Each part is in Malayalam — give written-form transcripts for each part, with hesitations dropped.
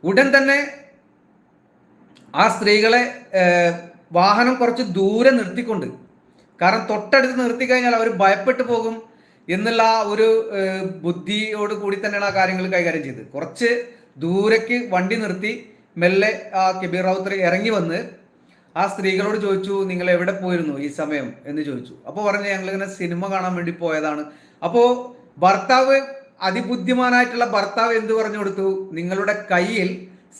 ഉടൻ തന്നെ ആ സ്ത്രീകളെ വാഹനം കുറച്ച് ദൂരെ നിർത്തിക്കൊണ്ട്, കാരണം തൊട്ടടുത്ത് നിർത്തി കഴിഞ്ഞാൽ അവർ ഭയപ്പെട്ടു പോകും എന്നുള്ള ഒരു ബുദ്ധിയോട് കൂടി തന്നെയാണ് ആ കാര്യങ്ങൾ കൈകാര്യം ചെയ്തത്. കുറച്ച് ദൂരേക്ക് വണ്ടി നിർത്തി മെല്ലെ ആ കബീർ റാവുത്തർ ഇറങ്ങി വന്ന് ആ സ്ത്രീകളോട് ചോദിച്ചു, നിങ്ങൾ എവിടെ പോയിരുന്നു ഈ സമയം എന്ന് ചോദിച്ചു. അപ്പോൾ പറഞ്ഞു, ഞങ്ങളിങ്ങനെ സിനിമ കാണാൻ വേണ്ടി പോയതാണ്. അപ്പോൾ ഭർത്താവ്, അതിബുദ്ധിമാനായിട്ടുള്ള ഭർത്താവ് എന്ത് പറഞ്ഞു കൊടുത്തു, നിങ്ങളുടെ കയ്യിൽ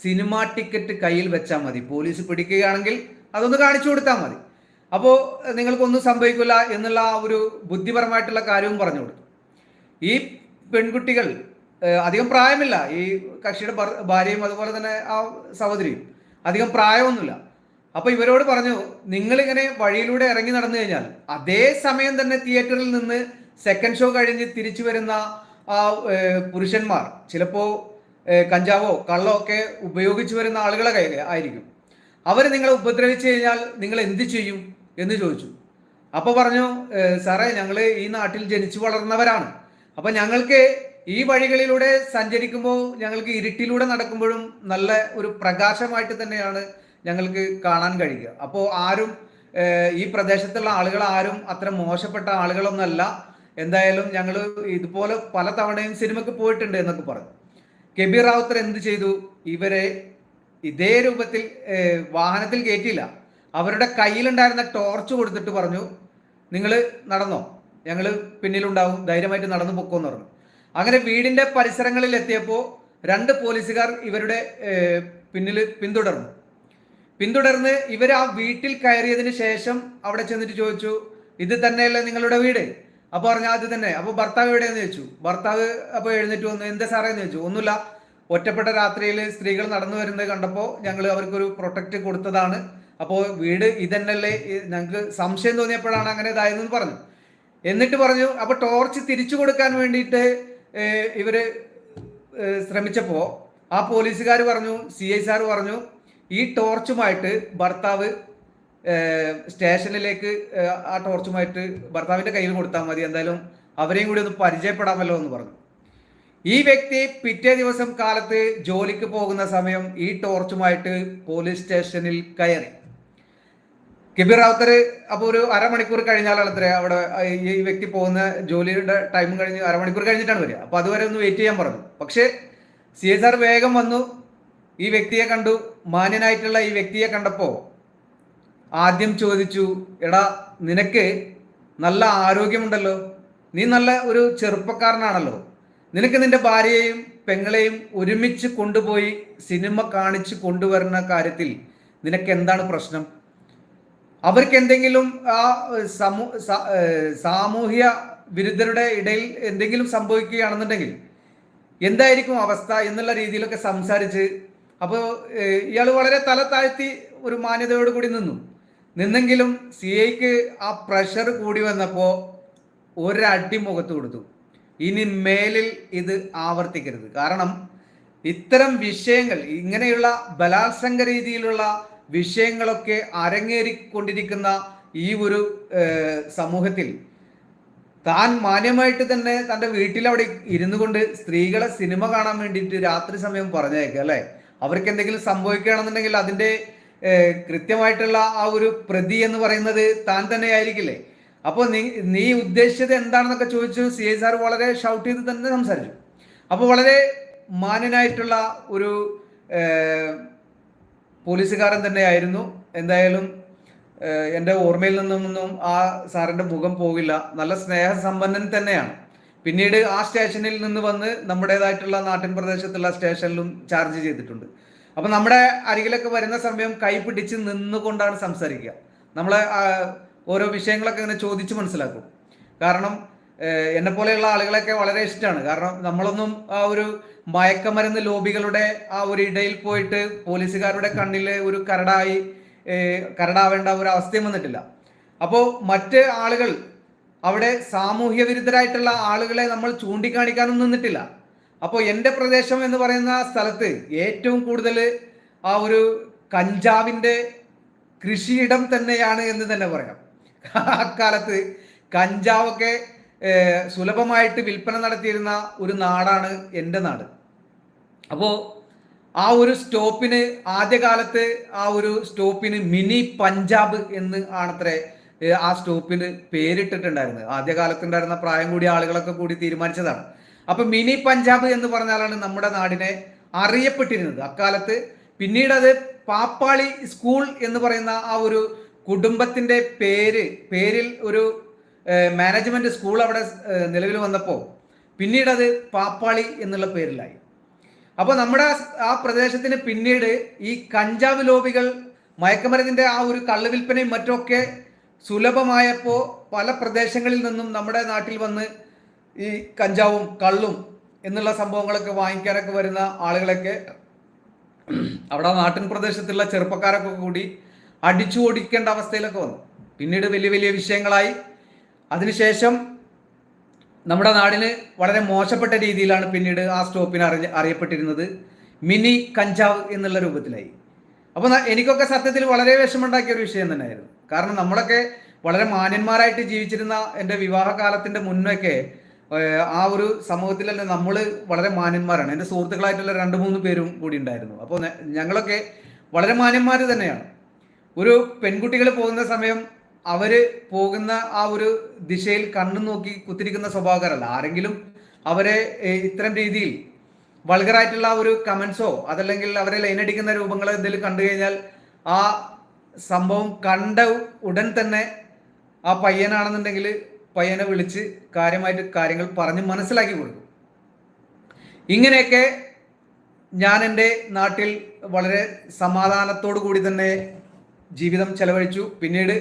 സിനിമാ ടിക്കറ്റ് കയ്യിൽ വെച്ചാൽ മതി, പോലീസ് പിടിക്കുകയാണെങ്കിൽ അതൊന്ന് കാണിച്ചു കൊടുത്താൽ മതി, അപ്പോൾ നിങ്ങൾക്കൊന്നും സംഭവിക്കില്ല എന്നുള്ള ആ ഒരു ബുദ്ധിപരമായിട്ടുള്ള കാര്യവും പറഞ്ഞു കൊടുത്തു. ഈ പെൺകുട്ടികൾ അധികം പ്രായമില്ല, ഈ കക്ഷിയുടെ ഭാര്യയും അതുപോലെ തന്നെ ആ സഹോദരിയും അധികം പ്രായമൊന്നുമില്ല. അപ്പൊ ഇവരോട് പറഞ്ഞു, നിങ്ങളിങ്ങനെ വഴിയിലൂടെ ഇറങ്ങി നടന്നു കഴിഞ്ഞാൽ അതേ സമയം തന്നെ തിയേറ്ററിൽ നിന്ന് സെക്കൻഡ് ഷോ കഴിഞ്ഞ് തിരിച്ചു വരുന്ന ആ പുരുഷന്മാർ ചിലപ്പോ കഞ്ചാവോ കള്ളോ ഒക്കെ ഉപയോഗിച്ചു വരുന്ന ആളുകളെ ആയിരിക്കും. അവർ നിങ്ങളെ ഉപദ്രവിച്ചു കഴിഞ്ഞാൽ നിങ്ങൾ എന്ത് ചെയ്യും എന്ന് ചോദിച്ചു. അപ്പോൾ പറഞ്ഞു, സാറേ, ഞങ്ങൾ ഈ നാട്ടിൽ ജനിച്ചു വളർന്നവരാണ്. അപ്പൊ ഞങ്ങൾക്ക് ഈ വഴികളിലൂടെ സഞ്ചരിക്കുമ്പോൾ ഞങ്ങൾക്ക് ഇരുട്ടിലൂടെ നടക്കുമ്പോഴും നല്ല ഒരു പ്രകാശമായിട്ട് തന്നെയാണ് ഞങ്ങൾക്ക് കാണാൻ കഴിയുക. അപ്പോൾ ആരും ഈ പ്രദേശത്തുള്ള ആളുകൾ ആരും അത്ര മോശപ്പെട്ട ആളുകളൊന്നല്ല. എന്തായാലും ഞങ്ങൾ ഇതുപോലെ പല തവണയും സിനിമക്ക് പോയിട്ടുണ്ട് എന്നൊക്കെ പറഞ്ഞു. കബീർ റാവുത്തർ എന്ത് ചെയ്തു, ഇവരെ ഇതേ രൂപത്തിൽ വാഹനത്തിൽ കയറ്റിയില്ല, അവരുടെ കയ്യിലുണ്ടായിരുന്ന ടോർച്ച് കൊടുത്തിട്ട് പറഞ്ഞു, നിങ്ങൾ നടന്നോ, ഞങ്ങൾ പിന്നിലുണ്ടാവും, ധൈര്യമായിട്ട് നടന്നു പൊക്കോന്ന് പറഞ്ഞു. അങ്ങനെ വീടിന്റെ പരിസരങ്ങളിൽ എത്തിയപ്പോൾ 2 പോലീസുകാർ ഇവരുടെ പിന്നിൽ പിന്തുടർന്ന് ഇവർ ആ വീട്ടിൽ കയറിയതിന് ശേഷം അവിടെ ചെന്നിട്ട് ചോദിച്ചു, ഇത് തന്നെയല്ലേ നിങ്ങളുടെ വീട്? അപ്പൊ പറഞ്ഞു, അത് തന്നെ. അപ്പൊ ഭർത്താവ് എവിടെയെന്ന് ചോദിച്ചു. ഭർത്താവ് അപ്പൊ എഴുന്നേറ്റ് വന്നു. എന്താ സാറേ എന്ന് ചോദിച്ചു. ഒന്നുമില്ല, ഒറ്റപ്പെട്ട രാത്രിയിൽ സ്ത്രീകൾ നടന്നു വരുന്നത് കണ്ടപ്പോൾ ഞങ്ങൾ അവർക്കൊരു പ്രൊട്ടക്റ്റ് കൊടുത്തതാണ്. അപ്പോൾ വീട് ഇതന്നല്ലേ, ഞങ്ങൾക്ക് സംശയം തോന്നിയപ്പോഴാണ് അങ്ങനെ ഇതായതെന്ന് പറഞ്ഞു. എന്നിട്ട് പറഞ്ഞു, അപ്പൊ ടോർച്ച് തിരിച്ചു കൊടുക്കാൻ വേണ്ടിയിട്ട് ഇവര് ശ്രമിച്ചപ്പോ ആ പോലീസുകാർ പറഞ്ഞു, CI സാർ പറഞ്ഞു, ഈ ടോർച്ചുമായിട്ട് ഭർത്താവ് സ്റ്റേഷനിലേക്ക് ആ ടോർച്ചുമായിട്ട് ഭർത്താവിന്റെ കയ്യിൽ കൊടുത്താൽ മതി, എന്തായാലും അവരെയും കൂടി ഒന്ന് പരിചയപ്പെടാമല്ലോ എന്ന് പറഞ്ഞു. ഈ വ്യക്തി പിറ്റേ ദിവസം കാലത്ത് ജോലിക്ക് പോകുന്ന സമയം ഈ ടോർച്ചുമായിട്ട് പോലീസ് സ്റ്റേഷനിൽ കയറി. കബീർ റാവുത്തർ അപ്പോൾ ഒരു അരമണിക്കൂർ കഴിഞ്ഞാലാണ് അത്ര അവിടെ ഈ വ്യക്തി പോകുന്ന ജോലിയുടെ ടൈം കഴിഞ്ഞ് അരമണിക്കൂർ കഴിഞ്ഞിട്ടാണ് വരിക. അപ്പൊ അതുവരെ ഒന്ന് വെയിറ്റ് ചെയ്യാൻ പറഞ്ഞു. പക്ഷേ CI സാർ വേഗം വന്നു, ഈ വ്യക്തിയെ കണ്ടു. മാന്യനായിട്ടുള്ള ഈ വ്യക്തിയെ കണ്ടപ്പോൾ ആദ്യം ചോദിച്ചു, എടാ, നിനക്ക് നല്ല ആരോഗ്യമുണ്ടല്ലോ, നീ നല്ല ഒരു ചെറുപ്പക്കാരനാണല്ലോ, നിനക്ക് നിന്റെ ഭാര്യയെയും പെങ്ങളെയും ഒരുമിച്ച് കൊണ്ടുപോയി സിനിമ കാണിച്ചു കൊണ്ടുവരുന്ന കാര്യത്തിൽ നിനക്ക് എന്താണ് പ്രശ്നം? അവർക്ക് എന്തെങ്കിലും ആ സാമൂഹ്യ വിരുദ്ധരുടെ ഇടയിൽ എന്തെങ്കിലും സംഭവിക്കുകയാണെന്നുണ്ടെങ്കിൽ എന്തായിരിക്കും അവസ്ഥ എന്നുള്ള രീതിയിലൊക്കെ സംസാരിച്ച്, അപ്പോൾ ഇയാൾ വളരെ തല താഴ്ത്തി ഒരു മാന്യതയോട് കൂടി നിന്നെങ്കിലും CIക്ക് ആ പ്രഷർ കൂടി വന്നപ്പോൾ ഒരടി മുഖത്ത് കൊടുത്തു. ഇനി മേലിൽ ഇത് ആവർത്തിക്കരുത്. കാരണം ഇത്തരം വിഷയങ്ങൾ, ഇങ്ങനെയുള്ള ബലാത്സംഗ രീതിയിലുള്ള വിഷയങ്ങളൊക്കെ അരങ്ങേറിക്കൊണ്ടിരിക്കുന്ന ഈ ഒരു സമൂഹത്തിൽ താൻ മാന്യമായിട്ട് തന്നെ തൻ്റെ വീട്ടിലവിടെ ഇരുന്നു കൊണ്ട് സ്ത്രീകളെ സിനിമ കാണാൻ വേണ്ടിയിട്ട് രാത്രി സമയം പറഞ്ഞേക്കുക അല്ലേ, അവർക്ക് എന്തെങ്കിലും സംഭവിക്കുകയാണെന്നുണ്ടെങ്കിൽ അതിൻ്റെ കൃത്യമായിട്ടുള്ള ആ ഒരു പ്രതി എന്ന് പറയുന്നത് താൻ തന്നെ ആയിരിക്കില്ലേ? അപ്പോൾ നീ ഉദ്ദേശിച്ചത് എന്താണെന്നൊക്കെ ചോദിച്ചു. CI സാർ വളരെ ഷൗട്ട് ചെയ്ത് തന്നെ സംസാരിച്ചു. അപ്പോൾ വളരെ മാന്യനായിട്ടുള്ള ഒരു പോലീസുകാരൻ തന്നെയായിരുന്നു. എന്തായാലും എൻ്റെ ഓർമ്മയിൽ നിന്നൊന്നും ആ സാറിൻ്റെ മുഖം പോകില്ല. നല്ല സ്നേഹസമ്പന്നൻ തന്നെയാണ്. പിന്നീട് ആ സ്റ്റേഷനിൽ നിന്ന് വന്ന് നമ്മുടേതായിട്ടുള്ള നാട്ടിൻ പ്രദേശത്തുള്ള സ്റ്റേഷനിലും ചാർജ് ചെയ്തിട്ടുണ്ട്. അപ്പം നമ്മുടെ അരികിലൊക്കെ വരുന്ന സമയം കൈ പിടിച്ച് നിന്നുകൊണ്ടാണ് സംസാരിക്കുക. നമ്മളെ ഓരോ വിഷയങ്ങളൊക്കെ ഇങ്ങനെ ചോദിച്ച് മനസ്സിലാക്കും. കാരണം എന്നെപ്പോലെയുള്ള ആളുകളൊക്കെ വളരെ ഇഷ്ടമാണ്. കാരണം നമ്മളൊന്നും ആ ഒരു മയക്കമരുന്ന് ലോബികളുടെ ആ ഒരു ഇടയിൽ പോയിട്ട് പോലീസുകാരുടെ കണ്ണിൽ ഒരു കരടാവേണ്ട ഒരു അവസ്ഥയും വന്നിട്ടില്ല. അപ്പോൾ മറ്റ് ആളുകൾ അവിടെ സാമൂഹ്യ വിരുദ്ധരായിട്ടുള്ള ആളുകളെ നമ്മൾ ചൂണ്ടിക്കാണിക്കാനൊന്നും നിന്നിട്ടില്ല. അപ്പോൾ എൻ്റെ പ്രദേശം എന്ന് പറയുന്ന സ്ഥലത്ത് ഏറ്റവും കൂടുതൽ ആ ഒരു കഞ്ചാവിൻ്റെ കൃഷിയിടം തന്നെയാണ് എന്ന് തന്നെ പറയാം. അക്കാലത്ത് കഞ്ചാവൊക്കെ സുലഭമായിട്ട് വിൽപ്പന നടത്തിയിരുന്ന ഒരു നാടാണ് എൻ്റെ നാട്. അപ്പോൾ ആ ഒരു സ്റ്റോപ്പിന് ആദ്യകാലത്ത് ആ ഒരു സ്റ്റോപ്പിന് മിനി പഞ്ചാബ് എന്ന് ആണത്രേ ആ സ്റ്റോപ്പിന് പേരിട്ടിട്ടുണ്ടായിരുന്നത്. ആദ്യകാലത്തുണ്ടായിരുന്ന പ്രായം കൂടിയ ആളുകളൊക്കെ കൂടി തീരുമാനിച്ചതാണ്. അപ്പൊ മിനി പഞ്ചാബ് എന്ന് പറഞ്ഞാലാണ് നമ്മുടെ നാടിനെ അറിയപ്പെട്ടിരുന്നത് അക്കാലത്ത്. പിന്നീട് അത് പാപ്പാളി സ്കൂൾ എന്ന് പറയുന്ന ആ ഒരു കുടുംബത്തിന്റെ പേരിൽ ഒരു മാനേജ്മെന്റ് സ്കൂൾ അവിടെ നിലവിൽ വന്നപ്പോൾ പിന്നീട് അത് പാപ്പാളി എന്നുള്ള പേരിലായി. അപ്പോൾ നമ്മുടെ ആ പ്രദേശത്തിന് പിന്നീട് ഈ കഞ്ചാവ് ലോബികൾ, മയക്കുമരുന്നിന്റെ ആ ഒരു കള്ളുവിൽപ്പനയും മറ്റൊക്കെ സുലഭമായപ്പോൾ പല പ്രദേശങ്ങളിൽ നിന്നും നമ്മുടെ നാട്ടിൽ വന്ന് ഈ കഞ്ചാവും കള്ളും എന്നുള്ള സംഭവങ്ങളൊക്കെ വാങ്ങിക്കാനൊക്കെ വരുന്ന ആളുകളൊക്കെ അവിടെ നാട്ടിൻ പ്രദേശത്തുള്ള ചെറുപ്പക്കാരൊക്കെ കൂടി അടിച്ചു ഓടിക്കേണ്ട അവസ്ഥയിലൊക്കെ വന്നു. പിന്നീട് വലിയ വലിയ വിഷയങ്ങളായി. അതിനുശേഷം നമ്മുടെ നാടിന് വളരെ മോശപ്പെട്ട രീതിയിലാണ് പിന്നീട് ആ സ്റ്റോപ്പിന് അറിയപ്പെട്ടിരുന്നത്. മിനി കഞ്ചാവ് എന്നുള്ള രൂപത്തിലായി. അപ്പോൾ എനിക്കൊക്കെ സത്യത്തിൽ വളരെ വിഷമമുണ്ടാക്കിയ ഒരു വിഷയം തന്നെയായിരുന്നു. കാരണം നമ്മളൊക്കെ വളരെ മാന്യന്മാരായിട്ട് ജീവിച്ചിരുന്ന എൻ്റെ വിവാഹകാലത്തിൻ്റെ മുന്നൊക്കെ ആ ഒരു സമൂഹത്തിൽ തന്നെ നമ്മൾ വളരെ മാന്യന്മാരാണ്. എൻ്റെ സുഹൃത്തുക്കളായിട്ടുള്ള 2-3 പേരും കൂടി ഉണ്ടായിരുന്നു. അപ്പോൾ ഞങ്ങളൊക്കെ വളരെ മാന്യന്മാർ തന്നെയാണ്. ഒരു പെൺകുട്ടികൾ പോകുന്ന സമയം അവര് പോകുന്ന ആ ഒരു ദിശയിൽ കണ്ണു നോക്കി കുത്തിരിക്കുന്ന സ്വഭാവക്കാരല്ല. ആരെങ്കിലും അവരെ ഇത്തരം രീതിയിൽ വൾഗറായിട്ടുള്ള ഒരു കമന്റ്സോ അതല്ലെങ്കിൽ അവരെ ലൈനടിക്കുന്ന രൂപങ്ങളോ എന്തെങ്കിലും കണ്ടു കഴിഞ്ഞാൽ ആ സംഭവം കണ്ട ഉടൻ തന്നെ ആ പയ്യനാണെന്നുണ്ടെങ്കിൽ പയ്യനെ വിളിച്ച് കാര്യമായിട്ട് കാര്യങ്ങൾ പറഞ്ഞ് മനസ്സിലാക്കി കൊടുക്കും. ഇങ്ങനെയൊക്കെ ഞാൻ എൻ്റെ നാട്ടിൽ വളരെ സമാധാനത്തോടു കൂടി തന്നെ ജീവിതം ചെലവഴിച്ചു. പിന്നീട്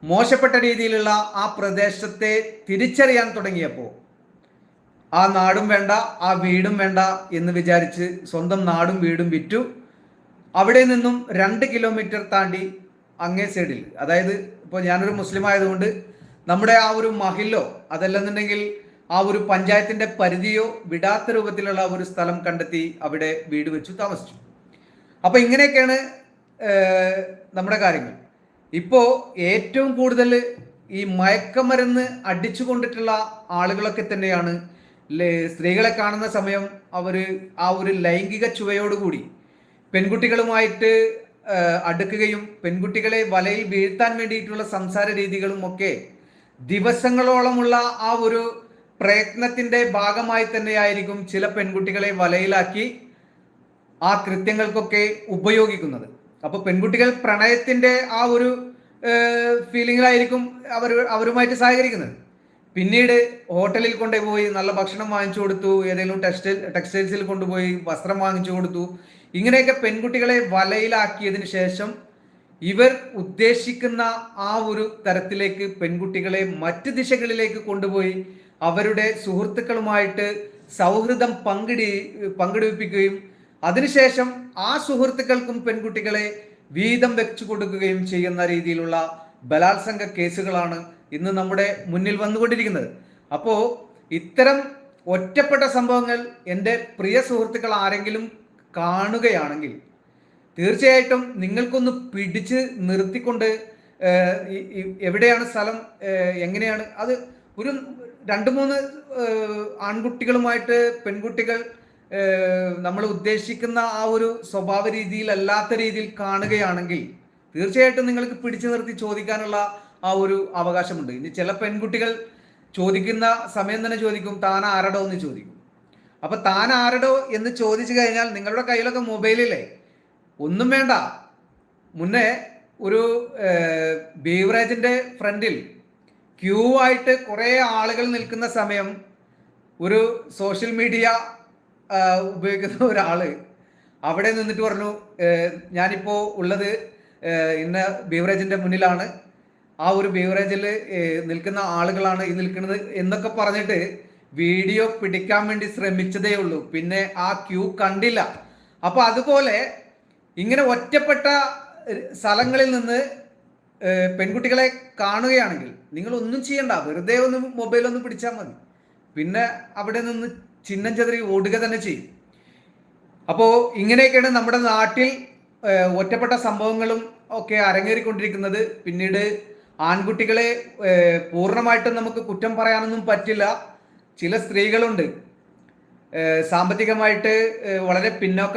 മോശപ്പെട്ട രീതിയിലുള്ള ആ പ്രദേശത്തെ തിരിച്ചറിയാൻ തുടങ്ങിയപ്പോൾ ആ നാടും വേണ്ട ആ വീടും വേണ്ട എന്ന് വിചാരിച്ച് സ്വന്തം നാടും വീടും വിറ്റു. അവിടെ നിന്നും 2 കിലോമീറ്റർ താണ്ടി അങ്ങേ സൈഡിൽ, അതായത് ഇപ്പോൾ ഞാനൊരു മുസ്ലിം ആയതുകൊണ്ട് നമ്മുടെ ആ ഒരു മഹിലോ അതല്ലെന്നുണ്ടെങ്കിൽ ആ ഒരു പഞ്ചായത്തിന്റെ പരിധിയോ വിടാത്ത രൂപത്തിലുള്ള ഒരു സ്ഥലം കണ്ടെത്തി അവിടെ വീട് വെച്ചു താമസിച്ചു. അപ്പൊ ഇങ്ങനെയൊക്കെയാണ് നമ്മുടെ കാര്യങ്ങൾ. ഇപ്പോ ഏറ്റവും കൂടുതൽ ഈ മയക്കമരുന്ന് അടിച്ചു കൊണ്ടിട്ടുള്ള ആളുകളൊക്കെ തന്നെയാണ് സ്ത്രീകളെ കാണുന്ന സമയം അവര് ആ ഒരു ലൈംഗിക ചുവയോടുകൂടി പെൺകുട്ടികളുമായിട്ട് അടുക്കുകയും പെൺകുട്ടികളെ വലയിൽ വീഴ്ത്താൻ വേണ്ടിയിട്ടുള്ള സംസാര രീതികളും ഒക്കെ ദിവസങ്ങളോളമുള്ള ആ ഒരു പ്രയത്നത്തിന്റെ ഭാഗമായി തന്നെയായിരിക്കും ചില പെൺകുട്ടികളെ വലയിലാക്കി ആ കൃത്യങ്ങൾക്കൊക്കെ ഉപയോഗിക്കുന്നത്. അപ്പൊ പെൺകുട്ടികൾ പ്രണയത്തിന്റെ ആ ഒരു ഫീലിംഗിലായിരിക്കും അവരുമായിട്ട് സഹകരിക്കുന്നത്. പിന്നീട് ഹോട്ടലിൽ കൊണ്ടുപോയി നല്ല ഭക്ഷണം വാങ്ങിച്ചു കൊടുത്തു, ഏതെങ്കിലും ടെക്സ്റ്റൈൽസിൽ കൊണ്ടുപോയി വസ്ത്രം വാങ്ങിച്ചു കൊടുത്തു. ഇങ്ങനെയൊക്കെ പെൺകുട്ടികളെ വലയിലാക്കിയതിന് ശേഷം ഇവർ ഉദ്ദേശിക്കുന്ന ആ ഒരു തരത്തിലേക്ക് പെൺകുട്ടികളെ മറ്റ് ദിശകളിലേക്ക് കൊണ്ടുപോയി അവരുടെ സുഹൃത്തുക്കളുമായിട്ട് സൗഹൃദം പങ്കിടിപ്പിക്കുകയും അതിനുശേഷം ആ സുഹൃത്തുക്കൾക്കും പെൺകുട്ടികളെ വീതം വെച്ചു കൊടുക്കുകയും ചെയ്യുന്ന രീതിയിലുള്ള ബലാത്സംഗ കേസുകളാണ് ഇന്ന് നമ്മുടെ മുന്നിൽ വന്നുകൊണ്ടിരിക്കുന്നത്. അപ്പോ ഇത്തരം ഒറ്റപ്പെട്ട സംഭവങ്ങൾ എൻ്റെ പ്രിയ സുഹൃത്തുക്കൾ ആരെങ്കിലും കാണുകയാണെങ്കിൽ തീർച്ചയായിട്ടും നിങ്ങൾക്കൊന്ന് പിടിച്ച് നിർത്തിക്കൊണ്ട് എവിടെയാണ് സ്ഥലം, എങ്ങനെയാണ് അത്, ഒരു 2-3 ആൺകുട്ടികളുമായിട്ട് പെൺകുട്ടികൾ നമ്മൾ ഉദ്ദേശിക്കുന്ന ആ ഒരു സ്വഭാവ രീതിയിലല്ലാത്ത രീതിയിൽ കാണുകയാണെങ്കിൽ തീർച്ചയായിട്ടും നിങ്ങൾക്ക് പിടിച്ചു നിർത്തി ചോദിക്കാനുള്ള ആ ഒരു അവകാശമുണ്ട്. ഇനി ചില പെൺകുട്ടികൾ ചോദിക്കുന്ന സമയം തന്നെ ചോദിക്കും, താൻ ആരടോ എന്ന് ചോദിക്കും. അപ്പൊ താൻ ആരടോ എന്ന് ചോദിച്ചു കഴിഞ്ഞാൽ നിങ്ങളുടെ കയ്യിലൊക്കെ മൊബൈലില്ലേ, ഒന്നും വേണ്ട. മുന്നേ ഒരു ബീവറേജിന്റെ ഫ്രണ്ടിൽ ക്യൂ ആയിട്ട് കുറെ ആളുകൾ നിൽക്കുന്ന സമയം ഒരു സോഷ്യൽ മീഡിയ ഉപയോഗിക്കുന്ന ഒരാള് അവിടെ നിന്നിട്ട് പറഞ്ഞു, ഞാനിപ്പോ ഉള്ളത് ഇന്ന ബീവറേജിന്റെ മുന്നിലാണ്, ആ ഒരു ബീവറേജിൽ നിൽക്കുന്ന ആളുകളാണ് ഈ നിൽക്കുന്നത് എന്നൊക്കെ പറഞ്ഞിട്ട് വീഡിയോ പിടിക്കാൻ വേണ്ടി ശ്രമിച്ചതേ ഉള്ളൂ. പിന്നെ ആ ക്യൂ കണ്ടില്ല. അപ്പൊ അതുപോലെ ഇങ്ങനെ ഒറ്റപ്പെട്ട സ്ഥലങ്ങളിൽ നിന്ന് പെൺകുട്ടികളെ കാണുകയാണെങ്കിൽ നിങ്ങൾ ഒന്നും ചെയ്യണ്ട, വെറുതെ ഒന്ന് മൊബൈലൊന്ന് പിടിച്ചാൽ മതി. പിന്നെ അവിടെ നിന്ന് ചിഹ്നം ചെതറി ഓടുക തന്നെ ചെയ്യും. അപ്പോൾ ഇങ്ങനെയൊക്കെയാണ് നമ്മുടെ നാട്ടിൽ ഒറ്റപ്പെട്ട സംഭവങ്ങളും ഒക്കെ അരങ്ങേറിക്കൊണ്ടിരിക്കുന്നത്. പിന്നീട് ആൺകുട്ടികളെ പൂർണ്ണമായിട്ടും നമുക്ക് കുറ്റം പറയാനൊന്നും പറ്റില്ല. ചില സ്ത്രീകളുണ്ട് സാമ്പത്തികമായിട്ട് വളരെ പിന്നോക്കം